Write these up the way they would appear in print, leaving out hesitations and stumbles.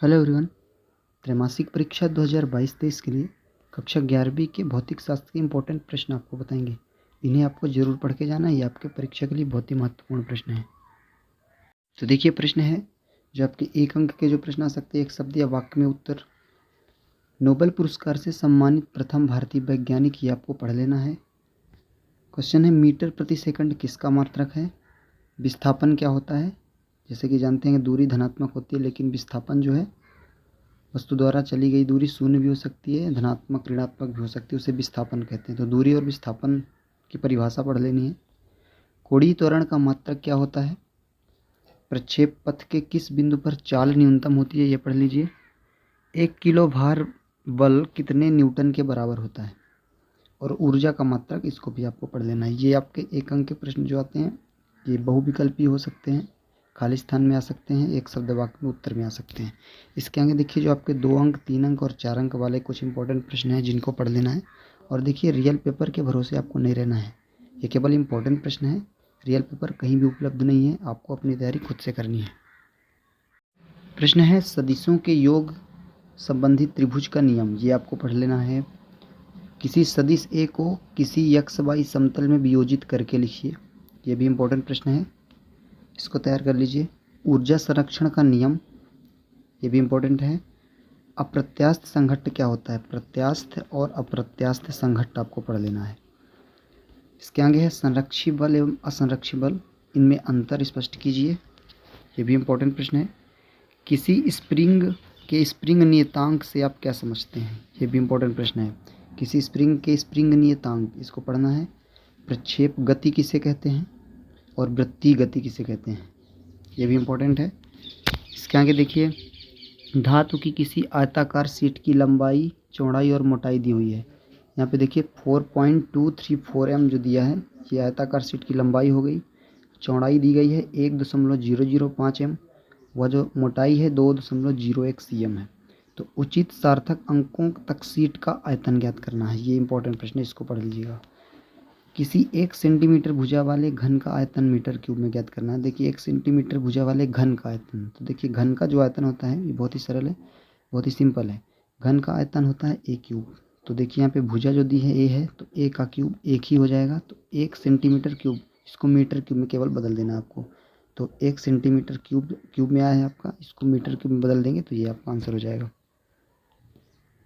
Hello everyone. त्रैमासिक परीक्षा 2022-23 के लिए कक्षा 11वीं के भौतिक शास्त्र के इंपॉर्टेंट प्रश्न आपको बताएंगे। इन्हें आपको जरूर पढ़ के जाना है, ये आपके परीक्षा के लिए बहुत ही महत्वपूर्ण प्रश्न है। तो देखिए, प्रश्न है जो आपके 1 अंक के जो प्रश्न आ सकते हैं, एक शब्द या वाक्य में उत्तर। नोबेल पुरस्कार से सम्मानित प्रथम भारतीय वैज्ञानिक, ये आपको पढ़ लेना है। क्वेश्चन है, मीटर प्रति सेकंड किसका मात्रक है? विस्थापन क्या होता है? जैसे कि जानते हैं कि दूरी धनात्मक होती है, लेकिन विस्थापन जो है वस्तु द्वारा चली गई दूरी शून्य भी हो सकती है, धनात्मक ऋणात्मक भी हो सकती है, उसे विस्थापन कहते हैं। तो दूरी और विस्थापन की परिभाषा पढ़ लेनी है। कोणीय त्वरण का मात्रक क्या होता है? प्रक्षेप पथ के किस बिंदु पर चाल न्यूनतम होती है, ये पढ़ लीजिए। 1 किलो भार बल कितने न्यूटन के बराबर होता है? और ऊर्जा का मात्रक, इसको भी आपको पढ़ लेना है। ये आपके 1 अंक के प्रश्न जो आते हैं, ये बहुविकल्पी हो सकते हैं, खाली स्थान में आ सकते हैं, एक शब्द वाक्य में उत्तर में आ सकते हैं। इसके आगे देखिए, जो आपके 2 अंक, 3 अंक और 4 अंक वाले कुछ इंपॉर्टेंट प्रश्न हैं जिनको पढ़ लेना है। और देखिए, रियल पेपर के भरोसे आपको नहीं रहना है, ये केवल इंपॉर्टेंट प्रश्न है। रियल पेपर कहीं भी उपलब्ध नहीं है, आपको अपनी तैयारी खुद से करनी है। प्रश्न है, सदिशों के योग संबंधी त्रिभुज का नियम, ये आपको पढ़ लेना है। किसी सदिश ए को किसी XY समतल में वियोजित करके लिखिए, ये भी इंपॉर्टेंट प्रश्न है, इसको तैयार कर लीजिए। ऊर्जा संरक्षण का नियम, ये भी इम्पोर्टेंट है। अप्रत्यास्थ संघट्ट क्या होता है? प्रत्यास्थ और अप्रत्यास्थ संघट्ट आपको पढ़ लेना है। इसके आगे है, संरक्षी बल एवं असंरक्षी बल, इनमें अंतर स्पष्ट कीजिए, ये भी इम्पोर्टेंट प्रश्न है। किसी स्प्रिंग के स्प्रिंग नियतांक से आप क्या समझते हैं? ये भी इम्पोर्टेंट प्रश्न है। किसी स्प्रिंग के स्प्रिंग नियतांक, इसको पढ़ना है। प्रक्षेप गति किसे कहते हैं और वृत्तीय गति किसे कहते हैं, ये भी इम्पोर्टेंट है। इसके आगे देखिए, धातु की किसी आयताकार शीट की लंबाई, चौड़ाई और मोटाई दी हुई है। यहाँ पे देखिए 4.234 m जो दिया है, ये आयताकार शीट की लंबाई हो गई। चौड़ाई दी गई है 1.005 m, वह जो मोटाई है 2.01 cm है। तो उचित सार्थक अंकों तक शीट का आयतन ज्ञात करना है, ये इंपॉर्टेंट प्रश्न है, इसको पढ़ लीजिएगा। किसी 1 सेंटीमीटर भुजा वाले घन का आयतन मीटर क्यूब में ज्ञात करना है। देखिए, 1 सेंटीमीटर भुजा वाले घन का आयतन, तो देखिए घन का जो आयतन होता है, ये बहुत ही सरल है, बहुत ही सिंपल है। घन का आयतन होता है a क्यूब। तो देखिए, यहाँ पे भुजा जो दी है a है, तो a का क्यूब 1 ही हो जाएगा। तो 1 सेंटीमीटर क्यूब, इसको मीटर क्यूब में केवल बदल देना है आपको। तो 1 सेंटीमीटर क्यूब में आया है आपका, इसको मीटर क्यूब में बदल देंगे तो ये आपका आंसर हो जाएगा।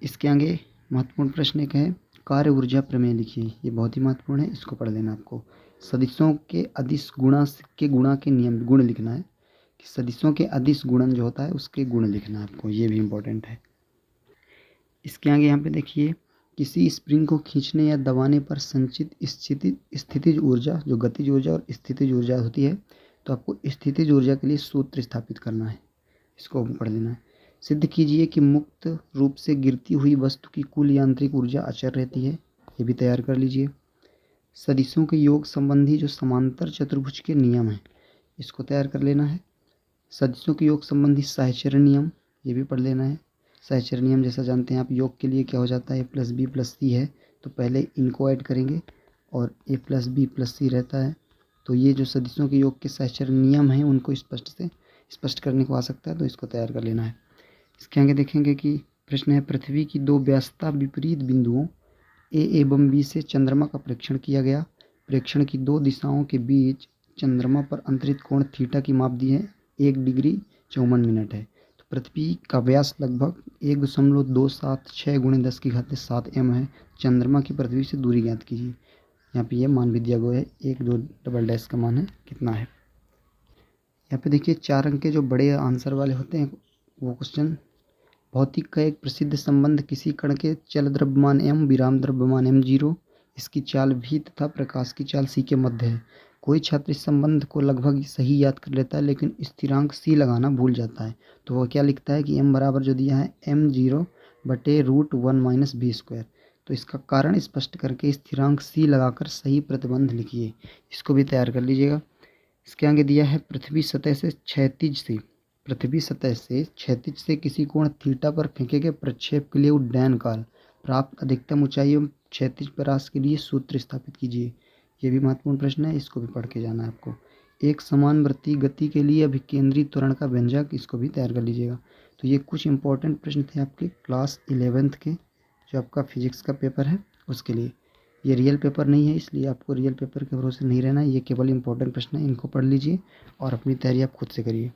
इसके आगे महत्वपूर्ण प्रश्न एक है, कार्य ऊर्जा प्रमेय लिखिए, ये बहुत ही महत्वपूर्ण है, इसको पढ़ लेना आपको। सदिशों के अदिश गुणा के गुणा के नियम, गुण लिखना है कि सदिशों के अदिश गुणन जो होता है उसके गुण लिखना है आपको, ये भी इम्पोर्टेंट है। इसके आगे यहाँ पे देखिए, किसी स्प्रिंग को खींचने या दबाने पर संचित स्थितिज ऊर्जा, जो गतिज ऊर्जा और स्थितिज ऊर्जा होती है, तो आपको स्थितिज ऊर्जा के लिए सूत्र स्थापित करना है, इसको पढ़ लेना है। सिद्ध कीजिए कि मुक्त रूप से गिरती हुई वस्तु की कुल यांत्रिक ऊर्जा अचर रहती है, ये भी तैयार कर लीजिए। सदिशों के योग संबंधी जो समांतर चतुर्भुज के नियम हैं, इसको तैयार कर लेना है। सदिशों के योग संबंधी सहचरण नियम, ये भी पढ़ लेना है। सहचरण नियम जैसा जानते हैं आप, योग के लिए क्या हो जाता है, a+b+c है, तो पहले इनको ऐड करेंगे और a+b+c रहता है। तो ये जो सदिशों के योग के सहचरण नियम हैं, उनको स्पष्ट करने को आ सकता है, तो इसको तैयार कर लेना है। इसके आगे देखेंगे कि प्रश्न है, पृथ्वी की 2 व्यस्तता विपरीत बिंदुओं ए एवं बी से चंद्रमा का प्रेक्षण किया गया। प्रेक्षण की 2 दिशाओं के बीच चंद्रमा पर अंतरित कोण थीटा की माप दी है, 1 डिग्री 54 मिनट है। तो पृथ्वी का व्यास लगभग 1.276 × 10⁻7 m है। चंद्रमा की पृथ्वी से दूरी ज्ञात कीजिए। यहाँ पे ये मान भी दिया गया है, 1 2 डबल डैश का मान है कितना है। यहाँ पे देखिए 4 अंक के जो बड़े आंसर वाले होते हैं वो क्वेश्चन, भौतिक का एक प्रसिद्ध संबंध, किसी कण के चल द्रव्यमान m, विराम द्रव्यमान m0, इसकी चाल v तथा प्रकाश की चाल c के मध्य है। कोई छात्र इस संबंध को लगभग सही याद कर लेता है, लेकिन स्थिरांक c लगाना भूल जाता है। तो वह क्या लिखता है कि m बराबर जो दिया है m0/√1 - v²। तो इसका कारण स्पष्ट करके स्थिरांक c लगाकर सही प्रतिबंध लिखिए, इसको भी तैयार कर लीजिएगा। इसके आगे दिया है, पृथ्वी सतह से किसी कोण थीटा पर फेंके गए प्रक्षेप के लिए उड्डयन काल, प्राप्त अधिकतम ऊंचाई एवं क्षैतिज परास के लिए सूत्र स्थापित कीजिए। ये भी महत्वपूर्ण प्रश्न है, इसको भी पढ़ के जाना है आपको। एक समान वृत्तीय गति के लिए अभिकेंद्री त्वरण का व्यंजक, इसको भी तैयार कर लीजिएगा। तो ये कुछ इंपॉर्टेंट प्रश्न थे आपके क्लास 11th के, जो आपका फिजिक्स का पेपर है उसके लिए। ये रियल पेपर नहीं है, इसलिए आपको रियल पेपर के भरोसे नहीं रहना है। ये केवल इंपॉर्टेंट प्रश्न है, इनको पढ़ लीजिए और अपनी तैयारी आप खुद से करिए।